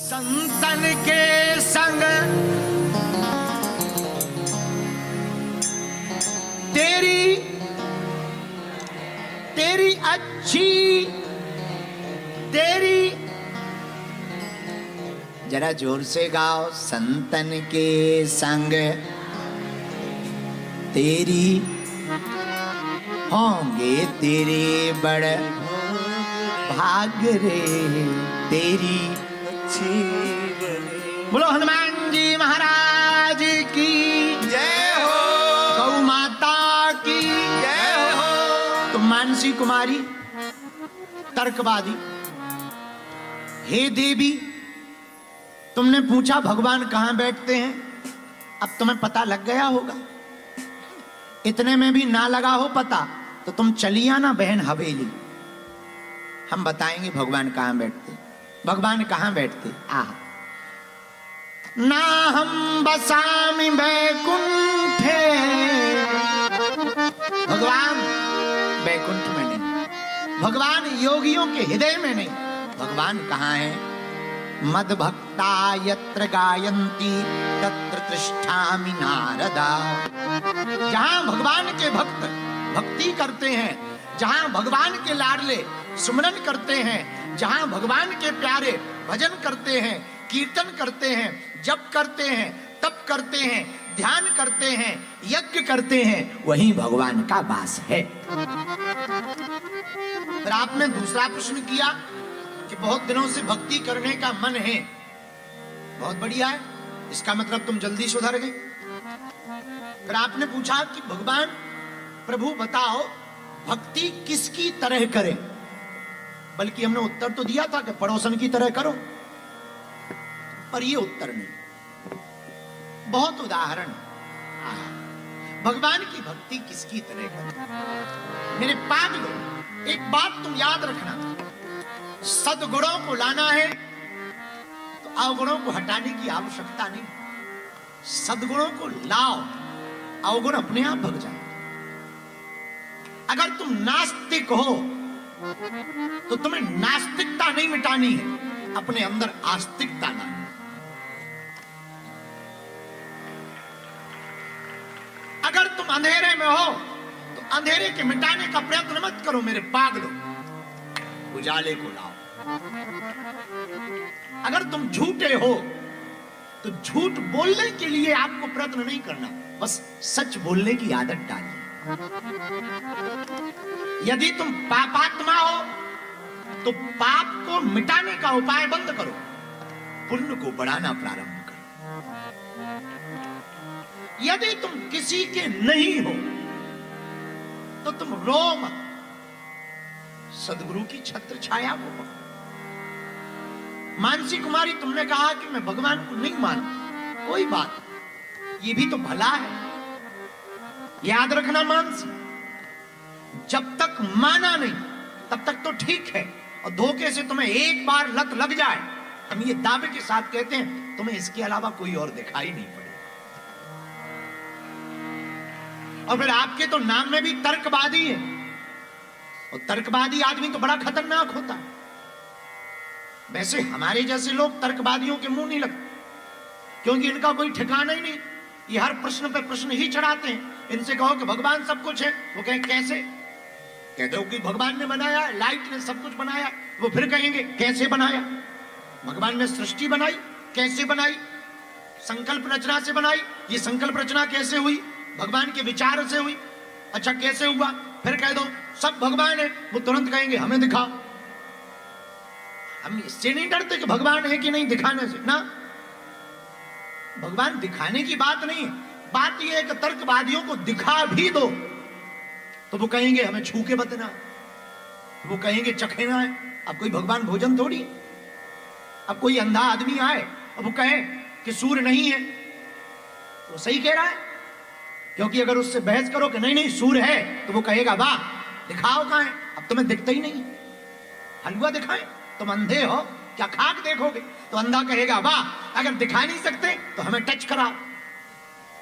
संतन के संग तेरी तेरी अच्छी तेरी, जरा जोर से गाओ। संतन के संग तेरी होंगे तेरे बड़ भाग रे तेरी। बोलो हनुमान जी महाराज की जय हो, गौ माता की जय हो। तो मानसी कुमारी तर्कवादी, हे देवी तुमने पूछा भगवान कहां बैठते हैं, अब तुम्हें पता लग गया होगा। इतने में भी ना लगा हो पता तो तुम चली आना बहन हवेली, हम बताएंगे भगवान कहां बैठते। भगवान कहां बैठते आ ना हम बसामि बैकुंठे, भगवान बैकुंठ में नहीं, भगवान योगियों के हृदय में नहीं। भगवान कहां है? मद भक्ता यत्र गायन्ति तत्र तिष्ठामि नारदा। जहां भगवान के भक्त भक्ति करते हैं, जहां भगवान के लाडले सुमरन करते हैं, जहां भगवान के प्यारे भजन करते हैं, कीर्तन करते हैं, जप करते हैं, तप करते हैं, ध्यान करते हैं, यज्ञ करते हैं, वहीं भगवान का वास है। फिर आपने दूसरा प्रश्न किया कि बहुत दिनों से भक्ति करने का मन है। बहुत बढ़िया है, इसका मतलब तुम जल्दी सुधर गए। फिर आपने पूछा कि भगवान प्रभु बताओ भक्ति किसकी तरह करें, बल्कि हमने उत्तर तो दिया था कि पड़ोसन की तरह करो, पर ये उत्तर नहीं। बहुत उदाहरण भगवान की भक्ति किसकी तरह करें। मेरे पागलों एक बात तुम याद रखना, सद्गुणों को लाना है तो अवगुणों को हटाने की आवश्यकता नहीं। सद्गुणों को लाओ, अवगुण अपने आप भग जाए। अगर तुम नास्तिक हो तो तुम्हें नास्तिकता नहीं मिटानी है, अपने अंदर आस्तिकता लानी। अगर तुम अंधेरे में हो तो अंधेरे के मिटाने का प्रयत्न मत करो मेरे पागलों, उजाले को लाओ। अगर तुम झूठे हो तो झूठ बोलने के लिए आपको प्रयत्न नहीं करना, बस सच बोलने की आदत डालिए। यदि तुम पापात्मा हो तो पाप को मिटाने का उपाय बंद करो, पुण्य को बढ़ाना प्रारंभ करो। यदि तुम किसी के नहीं हो तो तुम रो मत, सदगुरु की छत्र छाया को पकड़ो। मानसी कुमारी तुमने कहा कि मैं भगवान को नहीं मानती, कोई बात, ये भी तो भला है। याद रखना मानसी, जब तक माना नहीं तब तक तो ठीक है, और धोखे से तुम्हें एक बार लत लग जाए, हम ये दावे के साथ कहते हैं तुम्हें इसके अलावा कोई और दिखाई नहीं पड़े। और फिर आपके तो नाम में भी तर्कवादी है, और तर्कवादी आदमी तो बड़ा खतरनाक होता है। वैसे हमारे जैसे लोग तर्कवादियों के मुंह नहीं लगते, क्योंकि इनका कोई ठिकाना ही नहीं, ये हर प्रश्न पे प्रश्न ही चढ़ाते हैं। इनसे कहो कि भगवान सब कुछ है, वो कहें कैसे? कहते हो कि भगवान ने बनाया, लाइट ने सब कुछ बनाया, वो फिर कहेंगे कैसे बनाया? भगवान ने सृष्टि बनाई, कैसे बनाई? संकल्प रचना से बनाई, ये संकल्प रचना कैसे हुई? भगवान के विचार से हुई। अच्छा कैसे हुआ? फिर कह दो सब भगवान है, वो तुरंत कहेंगे हमें दिखाओ। हम इससे नहीं डरते कि भगवान है कि नहीं दिखाने से ना, भगवान दिखाने की बात नहीं है, बात यह है कि तर्कवादियों को दिखा भी दो तो वो कहेंगे हमें छू के बतना, वो कहेंगे चखेना है। अब कोई भगवान भोजन थोड़ी, अब कोई अंधा आदमी आए और वो कहे कि सूर्य नहीं है तो सही कह रहा है, क्योंकि अगर उससे बहस करो कि नहीं नहीं सूर्य है तो वो कहेगा वाह दिखाओ कहां है, अब तुम्हें दिखता ही नहीं, हलवा दिखाएं, तुम अंधे हो क्या खाक देखोगे? तो अंधा कहेगा वाह अगर दिखा नहीं सकते तो हमें टच कराओ।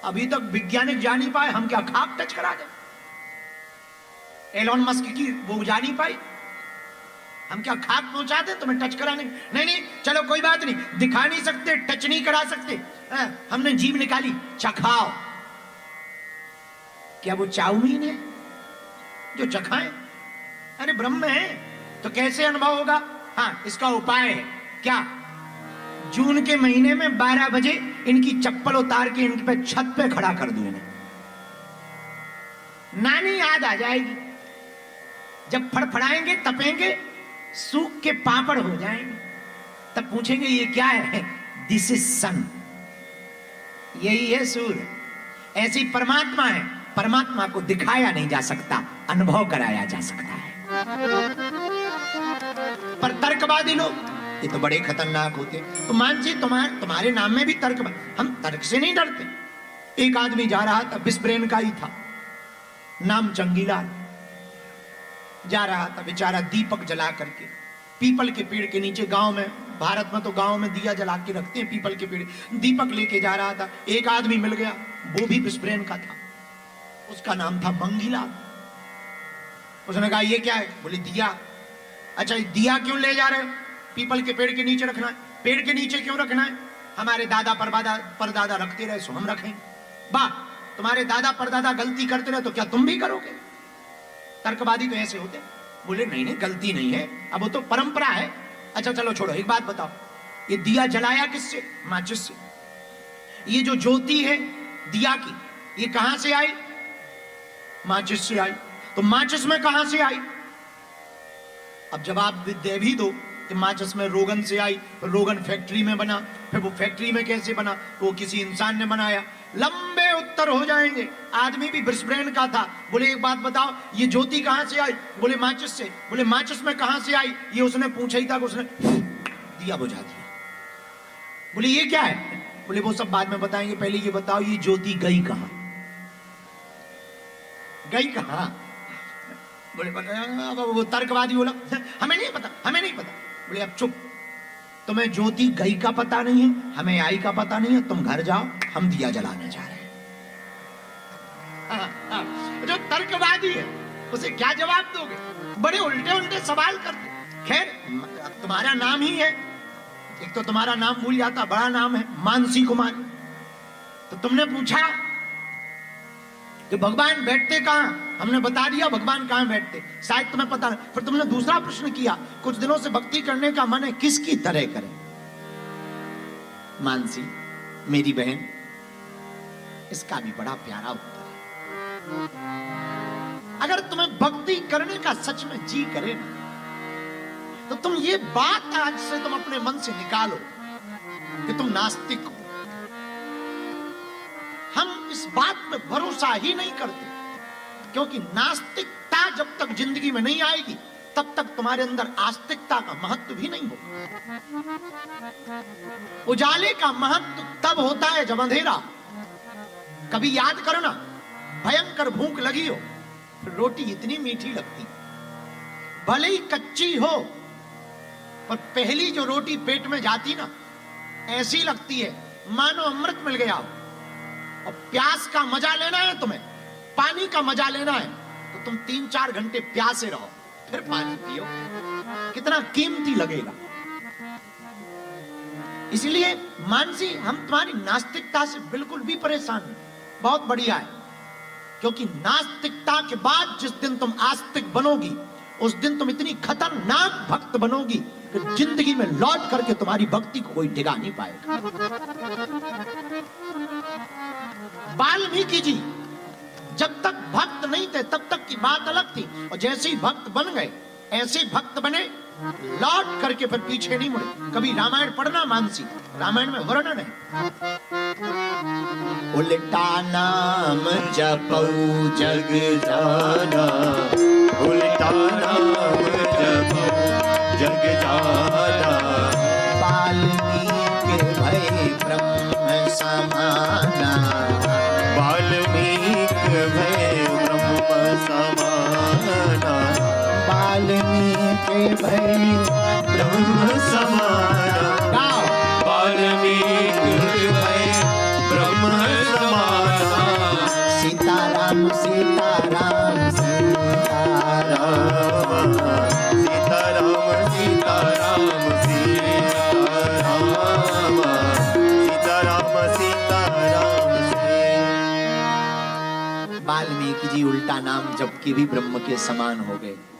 अभी तक वैज्ञानिक जान नहीं पाए, हम क्या खाक टच करा दे? एलोन मस्क की वो जा नहीं पाई, हम क्या खाक पहुंचा दें तुम्हें टच कराने? नहीं नहीं, चलो कोई बात नहीं, दिखा नहीं सकते, टच नहीं करा सकते। हमने जीभ निकाली, चखाओ। क्या वो चाउमीन है जो चखाएं? अरे ब्रह्म है तो कैसे अनुभव होगा? हाँ, इसका उपाय है। क्या? जून के महीने में 12 बजे इनकी चप्पल उतार के इनके पे छत पे खड़ा कर दूं इन्हें, नानी याद आ जाएगी। जब फड़फड़ाएंगे, तपेंगे, सूख के पापड़ हो जाएंगे, तब पूछेंगे ये क्या है? दिस इज सन। यही है सूर्य। ऐसी परमात्मा है। परमात्मा को दिखाया नहीं जा सकता, अनुभव कराया जा सकता है। पर तर्कवादी लोग ये तो बड़े खतरनाक होते। तो मान जी तुम्हारे नाम में भी तर्क। हम तर्क से नहीं डरते। एक आदमी जा रहा था, बिस्ब्रेन का ही था, नाम चंगीलाल। जा रहा था बेचारा दीपक जला करके पीपल के पेड़ के नीचे। गांव में, भारत में तो गांव में दिया जला के रखते हैं पीपल के पेड़। दीपक लेके जा रहा था, एक आदमी मिल गया, वो भी बिस्ब्रेन का था, उसका नाम था मंगीलाल। उसने कहा ये क्या है? बोले दिया। अच्छा, दिया क्यों ले जा रहे हो? पीपल के पेड़ के नीचे रखना है। पेड़ के नीचे क्यों रखना है? हमारे दादा परदादा रखते रहे, सो हम रखें। वाह, तुम्हारे दादा परदादा गलती करते रहे तो क्या तुम भी करोगे? तर्कवादी तो ऐसे होते। बोले नहीं नहीं, गलती नहीं है, अब वो तो परंपरा है। अच्छा चलो छोड़ो, एक बात बताओ, ये दिया जलाया किससे? माचिस से। ये जो ज्योति है दिया की, ये कहां से आई? माचिस से आई। तो माचिस में कहां से आई? अब जवाब दे भी दो कि माचिस में रोगन से आई, फिर रोगन फैक्ट्री में बना, फिर वो फैक्ट्री में कैसे बना? वो किसी इंसान ने बनाया। लंबे उत्तर हो जाएंगे। आदमी भी बिस्ब्रेन का था। बोले एक बात बताओ, ये ज्योति कहां से आई? बोले माचिस से। बोले माचिस में कहां से आई? ये उसने पूछा ही था कि उसने दिया बुझा दिया। बोले ये क्या है? बोले वो सब बाद में बताएंगे, पहले ये बताओ ये ज्योति गई कहां? गई कहां? बोले वो तर्कवादी बोला हमें नहीं पता, हमें नहीं पता। बोले अब चुप, तुम्हें ज्योति गई का पता नहीं है, हमें आई का पता नहीं है, तुम घर जाओ, हम दिया जलाने जा रहे हैं। जो तर्कवादी है उसे क्या जवाब दोगे? बड़े उल्टे उल्टे सवाल करते। खैर, तुम्हारा नाम ही है, एक तो तुम्हारा नाम भूल जाता, बड़ा नाम है मानसी कुमारी। तो तुमने पूछा कि भगवान बैठते कहां? हमने बता दिया भगवान कहां बैठते, शायद तुम्हें पता नहीं। फिर तुमने दूसरा प्रश्न किया, कुछ दिनों से भक्ति करने का मन है, किसकी तरह करें? मानसी मेरी बहन, इसका भी बड़ा प्यारा उत्तर है। अगर तुम्हें भक्ति करने का सच में जी करे ना, तो तुम ये बात आज से तुम अपने मन से निकालो कि तुम नास्तिक हो। हम इस बात पे भरोसा ही नहीं करते, क्योंकि नास्तिकता जब तक जिंदगी में नहीं आएगी तब तक तुम्हारे अंदर आस्तिकता का महत्व भी नहीं होगा। उजाले का महत्व तब होता है जब अंधेरा। कभी याद करो ना, भयंकर भूख लगी हो, फिर रोटी इतनी मीठी लगती, भले ही कच्ची हो, पर पहली जो रोटी पेट में जाती ना, ऐसी लगती है मानो अमृत मिल गया हो। और प्यास का मजा लेना है तुम्हें, पानी का मजा लेना है, तो तुम 3-4 घंटे प्यासे रहो, फिर पानी पियो, कितना कीमती लगेगा। इसलिए मानसी, हम तुम्हारी नास्तिकता से बिल्कुल भी परेशान नहीं, बहुत बढ़िया है। क्योंकि नास्तिकता के बाद जिस दिन तुम आस्तिक बनोगी, उस दिन तुम इतनी खतरनाक भक्त बनोगी कि जिंदगी में लौट करके तुम्हारी भक्ति को कोई डिगा नहीं पाएगा। वाल्मीकि जी जब तक भक्त नहीं थे तब तक की बात अलग थी, और जैसे ही भक्त बन गए ऐसे भक्त बने, लौट करके फिर पीछे नहीं मुड़े। कभी रामायण पढ़ना मानसी, रामायण में वर्णन है, उल्टा नाम जपौ जग जाना, उल्टा नाम जपौ जग जाना, वाल्मीकि भय ब्रह्म समाना, वाल्मीकि भय ब्रह्म समाना, वाल्मीकि भय ब्रह्म समाना, वाल्मीकि भय ब्रह्म समाना, सीताराम सीताराम सीताराम, सीताराम वाल्मीकि जी उल्टा नाम जप के भी ब्रह्म के समान हो गए।